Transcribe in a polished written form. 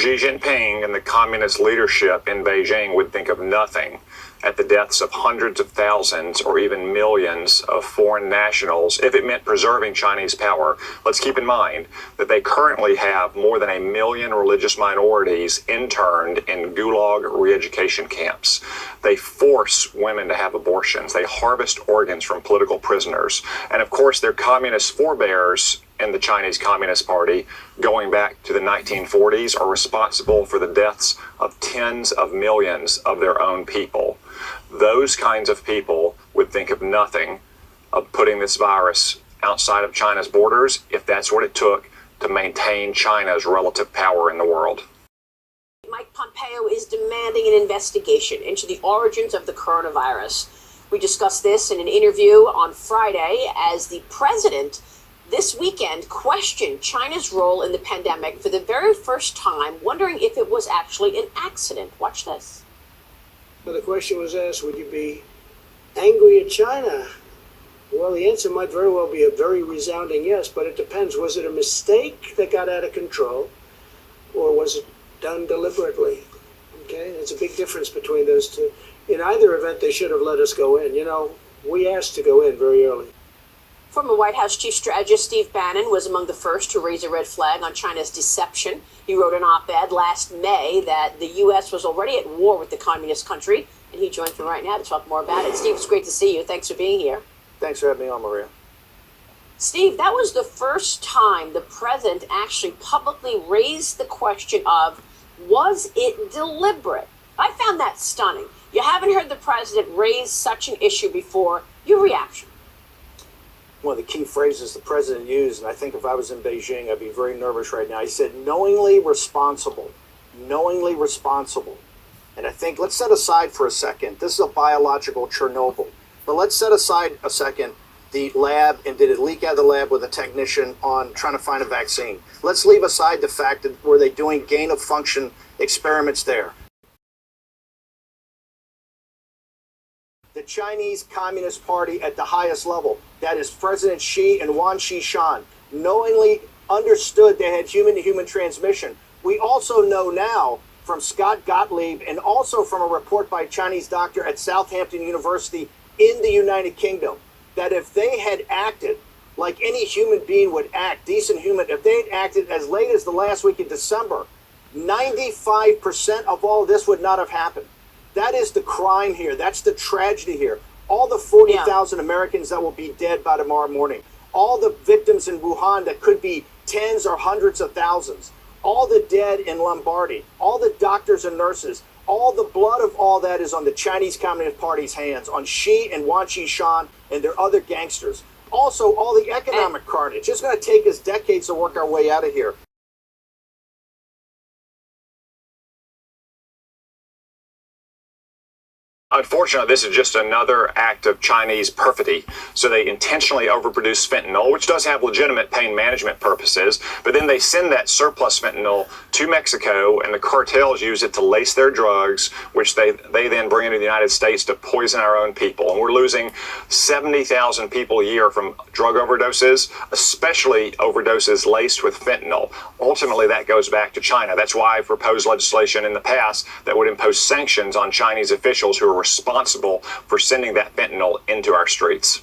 Xi Jinping and the communist leadership in Beijing would think of nothing at the deaths of hundreds of thousands or even millions of foreign nationals if it meant preserving Chinese power. Let's keep in mind that they currently have more than 1 million religious minorities interned in gulag re-education camps. They force women to have abortions. They harvest organs from political prisoners. And of course, their communist forebears in the Chinese Communist Party, going back to the 1940s, are responsible for the deaths of tens of millions of their own people. Those kinds of people would think of nothing of putting this virus outside of China's borders if that's what it took to maintain China's relative power in the world. Mike Pompeo is demanding an investigation into the origins of the coronavirus. We discussed this in an interview on Friday as the president this weekend questioned China's role in the pandemic for the very first time, wondering if it was actually an accident. Watch this. Well, the question was asked, would you be angry at China? Well, the answer might very well be a very resounding yes, but it depends. Was it a mistake that got out of control, or was it done deliberately? Okay, there's a big difference between those two. In either event, they should have let us go in. You know, we asked to go in very early. Former White House Chief Strategist Steve Bannon was among the first to raise a red flag on China's deception. He wrote an op-ed last May that the U.S. was already at war with the communist country, and he joins me right now to talk more about it. Steve, it's great to see you. Thanks for being here. Thanks for having me on, Maria. Steve, that was the first time the president actually publicly raised the question of, was it deliberate? I found that stunning. You haven't heard the president raise such an issue before. Your reaction? One of the key phrases the president used, and I think if I was in Beijing, I'd be very nervous right now. He said, knowingly responsible. Knowingly responsible. And I think, let's set aside for a second, this is a biological Chernobyl. But let's set aside a second the lab, and did it leak out of the lab with a technician on trying to find a vaccine? Let's leave aside the fact that were they doing gain of function experiments there? The Chinese Communist Party at the highest level, that is President Xi and Wang Qishan, knowingly understood they had human-to-human transmission. We also know now from Scott Gottlieb and also from a report by a Chinese doctor at Southampton University in the United Kingdom, that if they had acted like any human being would act, decent human, if they had acted as late as the last week of December, 95% of all this would not have happened. That is the crime here. That's the tragedy here. All the 40,000 Americans that will be dead by tomorrow morning. All the victims in Wuhan that could be tens or hundreds of thousands. All the dead in Lombardy. All the doctors and nurses. All the blood of all that is on the Chinese Communist Party's hands, on Xi and Wang Qishan and their other gangsters. Also, all the economic carnage. It's going to take us decades to work our way out of here. Unfortunately, this is just another act of Chinese perfidy. So they intentionally overproduce fentanyl, which does have legitimate pain management purposes, but then they send that surplus fentanyl to Mexico, and the cartels use it to lace their drugs, which they then bring into the United States to poison our own people. And we're losing 70,000 people a year from drug overdoses, especially overdoses laced with fentanyl. Ultimately, that goes back to China. That's why I've proposed legislation in the past that would impose sanctions on Chinese officials who are responsible for sending that fentanyl into our streets.